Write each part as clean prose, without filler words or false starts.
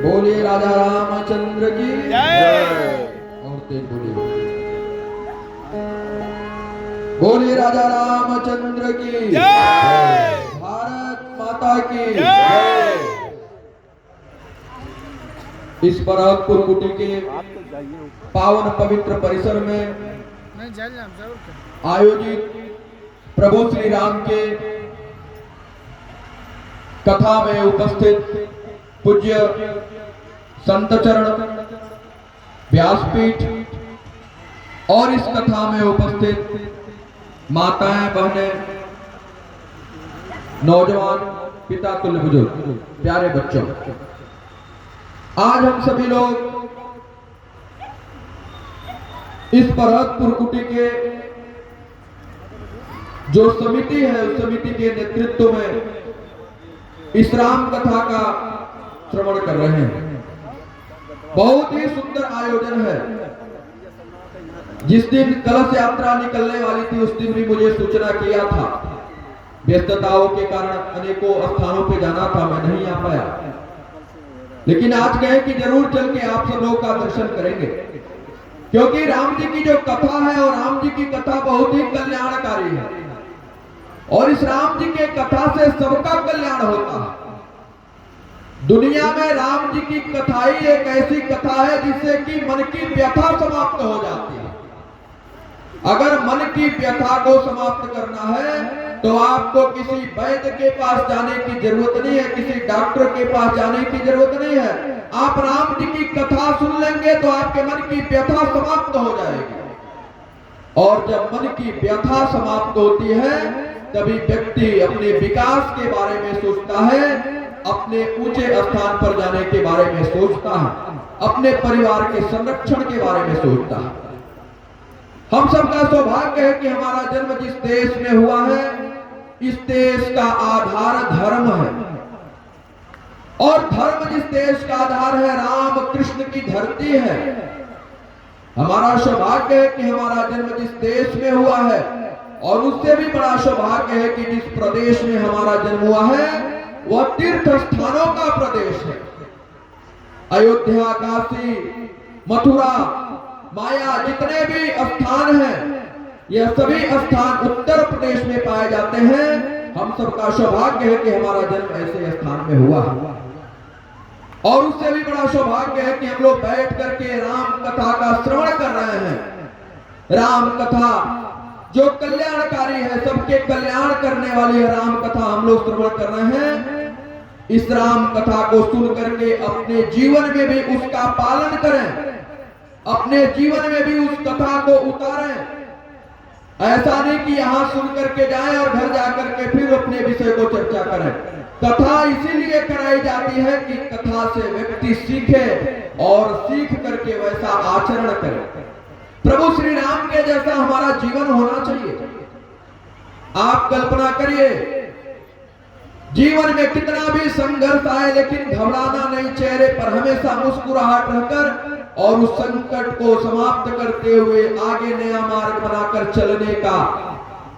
बोलिए राजा रामचंद्र की जय। और तेज बोलिए। बोलिए राजा रामचंद्र की जय। भारत माता की जय। इस बरहतपुर कुटी के पावन पवित्र परिसर में आयोजित प्रभु श्री राम के कथा में उपस्थित पूज्य संत चरण व्यासपीठ और इस कथा में उपस्थित माताएं, बहनें, नौजवान, पिता तुल्य बुजुर्ग, प्यारे बच्चों, आज हम सभी लोग इस बरहतपुर कुटी के जो समिति है उस समिति के नेतृत्व में इस राम कथा का श्रवण कर रहे हैं। बहुत ही सुंदर आयोजन है। जिस दिन कलश यात्रा निकलने वाली थी उस दिन भी मुझे सूचना किया था। व्यस्तताओं के कारण अनेकों स्थानों पे जाना था, मैं नहीं आ पाया, लेकिन आज कहे कि जरूर चल के आप सब लोगों का दर्शन करेंगे, क्योंकि राम जी की जो कथा है और राम जी की कथा बहुत ही कल्याणकारी है और इस राम जी के कथा से सबका कल्याण होता है। दुनिया में राम जी की कथा ही एक ऐसी कथा है जिससे कि मन की व्यथा समाप्त हो जाती है। अगर मन की व्यथा को समाप्त करना है तो आपको किसी वैद्य के पास जाने की जरूरत नहीं है, किसी डॉक्टर के पास जाने की जरूरत नहीं है। आप राम जी की कथा सुन लेंगे तो आपके मन की व्यथा समाप्त हो जाएगी और जब मन की व्यथा समाप्त होती है तभी व्यक्ति अपने विकास के बारे में सोचता है, अपने ऊंचे स्थान पर जाने के बारे में सोचता है, अपने परिवार के संरक्षण के बारे में सोचता है। हम सबका सौभाग्य है कि हमारा जन्म जिस देश में हुआ है इस देश का आधार धर्म है और धर्म जिस देश का आधार है राम कृष्ण की धरती है। हमारा सौभाग्य है कि हमारा जन्म जिस देश में हुआ है और उससे भी बड़ा सौभाग्य है कि जिस प्रदेश में हमारा जन्म हुआ है वह तीर्थ स्थानों का प्रदेश है। अयोध्या, काशी, मथुरा, माया, जितने भी स्थान हैं यह सभी स्थान उत्तर प्रदेश में पाए जाते हैं। हम सबका सौभाग्य है कि हमारा जन्म ऐसे स्थान में हुआ है और उससे भी बड़ा सौभाग्य है कि हम लोग बैठ करके राम कथा का श्रवण कर रहे हैं। राम कथा जो कल्याणकारी है, सबके कल्याण करने वाली है राम कथा हम लोग श्रवण कर रहे हैं। इस राम कथा को सुन करके अपने जीवन में भी उसका पालन करें, अपने जीवन में भी उस कथा को उतारें। ऐसा नहीं कि यहां सुन करके जाएं और घर जाकर के फिर अपने विषय को चर्चा करें। कथा इसीलिए कराई जाती है कि कथा से व्यक्ति सीखे और सीख करके वैसा आचरण करे। प्रभु श्री राम के जैसा हमारा जीवन होना चाहिए। आप कल्पना करिए, जीवन में कितना भी संघर्ष आए लेकिन घबराना नहीं, चेहरे पर हमेशा मुस्कुराहट रहकर और उस संकट को समाप्त करते हुए आगे नया मार्ग बनाकर चलने का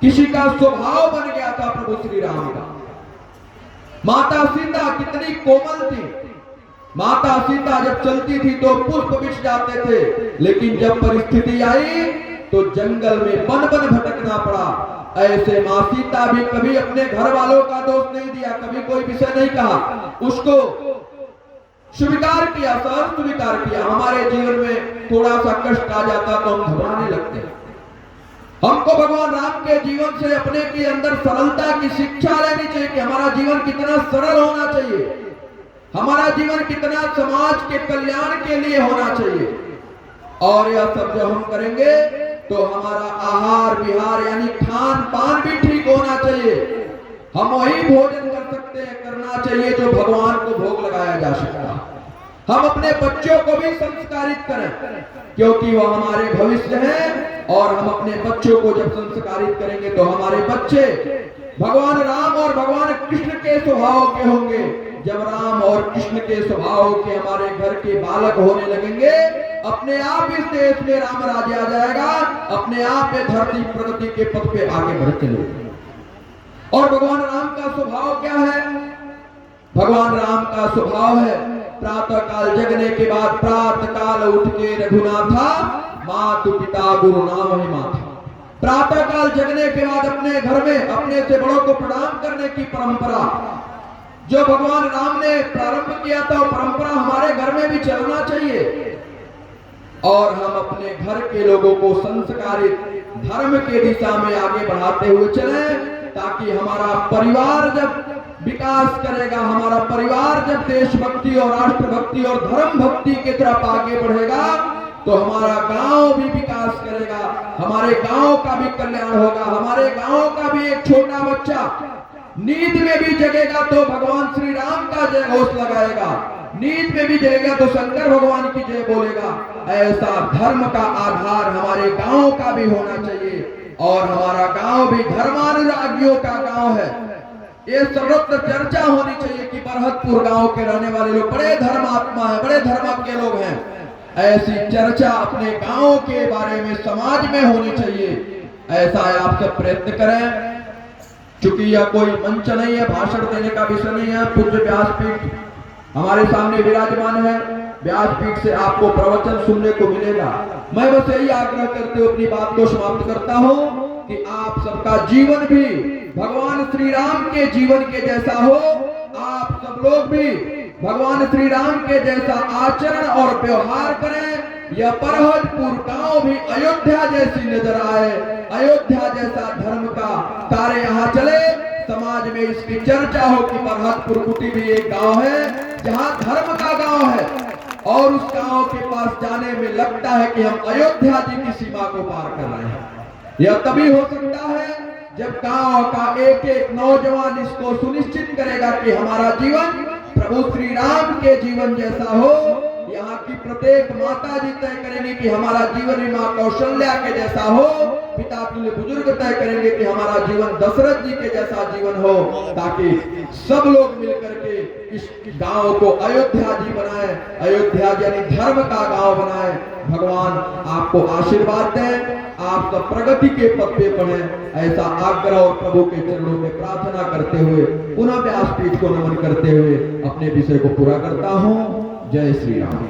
किसी का स्वभाव बन गया था प्रभु श्री राम का। माता सीता कितनी कोमल थी। माता सीता जब चलती थी तो पुष्प बिछ जाते थे, लेकिन जब परिस्थिति आई तो जंगल में वन वन भटकना पड़ा। ऐसे माँ सीता भी कभी अपने घर वालों का दोष नहीं दिया, कभी कोई विषय नहीं कहा, उसको स्वीकार किया, सहज स्वीकार किया। हमारे जीवन में थोड़ा सा कष्ट आ जाता तो हम घबराने लगते हैं। हमको भगवान राम के जीवन से अपने के अंदर सरलता की शिक्षा लेनी चाहिए कि हमारा जीवन कितना सरल होना चाहिए, हमारा जीवन कितना समाज के कल्याण के लिए होना चाहिए। और यह सब जो हम करेंगे तो हमारा आहार विहार यानी खान पान भी ठीक होना चाहिए। हम वही भोजन कर सकते हैं, करना चाहिए जो भगवान को भोग लगाया जा सकता है। हम अपने बच्चों को भी संस्कारित करें क्योंकि वह हमारे भविष्य हैं और हम अपने बच्चों को जब संस्कारित करेंगे तो हमारे बच्चे भगवान राम और भगवान कृष्ण के स्वभाव के होंगे। जब राम और कृष्ण के स्वभाव के हमारे घर के बालक होने लगेंगे, अपने आप इस देश में राम राज्य आ जाएगा, अपने आप ये धरती प्रगति के पथ पे आगे बढ़ते लोग। और भगवान राम का स्वभाव क्या है? भगवान राम का स्वभाव है प्रातः काल जगने के बाद प्रातः काल उठ के रघुनाथा, मातु पिता गुरु नाम ही माथा। प्रातः काल जगने के बाद अपने घर में अपने से बड़ों को प्रणाम करने की परंपरा जो भगवान राम ने प्रारंभ किया था, वो परंपरा हमारे घर में भी चलना चाहिए। और हम अपने घर के लोगों को संस्कारित धर्म के दिशा में आगे बढ़ाते हुए चले, ताकि हमारा परिवार जब विकास करेगा, हमारा परिवार जब देशभक्ति और राष्ट्रभक्ति और धर्म भक्ति की तरफ आगे बढ़ेगा, तो हमारा गांव भी विकास करेगा, हमारे गांव का भी कल्याण होगा। हमारे गांव का भी एक छोटा बच्चा नींद में भी जगेगा तो भगवान श्री राम का जय घोष लगाएगा, नींद में भी जगेगा तो शंकर भगवान की जय बोलेगा। ऐसा धर्म का आधार हमारे गांव का भी होना चाहिए, और हमारा गांव भी धर्मानुरागियों का गांव है। ये सर्वत्र चर्चा होनी चाहिए कि बरहतपुर गांव के रहने वाले लोग बड़े धर्मात्मा है, बड़े धर्मज्ञ लोग हैं। ऐसी चर्चा अपने गांव के बारे में समाज में होनी चाहिए। ऐसा आप सब प्रयत्न करें। चूंकि यह कोई मंच नहीं है, भाषण देने का विषय नहीं है, पूज्य व्यासपीठ हमारे सामने विराजमान है, व्यासपीठ से आपको प्रवचन सुनने को मिलेगा। मैं बस यही आग्रह करते हुए अपनी बात को समाप्त करता हूं कि आप सबका जीवन भी भगवान श्री राम के जीवन के जैसा हो, आप सब लोग भी भगवान श्री राम के जैसा आचरण और व्यवहार करें। यह परहतपुर गांव भी अयोध्या जैसी नजर आए, अयोध्या जैसा धर्म का कार्य यहाँ चले, समाज में इसकी चर्चा हो कि परहतपुर कुटी भी एक गांव है जहाँ धर्म का गांव है, और उस गांव के पास जाने में लगता है कि हम अयोध्या जी की सीमा को पार कर रहे हैं। यह तभी हो सकता है जब गांव का एक एक नौजवान इसको सुनिश्चित करेगा कि हमारा जीवन प्रभु श्री राम के जीवन जैसा हो। यहाँ की प्रत्येक माता जी तय करेंगे कि हमारा जीवन माँ कौशल्या के जैसा हो, पिता तुल्य बुजुर्ग तय करेंगे कि हमारा जीवन दशरथ जी के जैसा जीवन हो, ताकि सब लोग मिलकर के इस गांव को अयोध्या जी बनाए, अयोध्या यानी धर्म का गांव बनाए। भगवान आपको आशीर्वाद दें, आप सब प्रगति के पथ पे बढ़े, ऐसा आग्रह और प्रभु के चरणों में प्रार्थना करते हुए पुनः व्यासपीठ को नमन करते हुए अपने विषय को पूरा करता हूँ। जय श्री राम।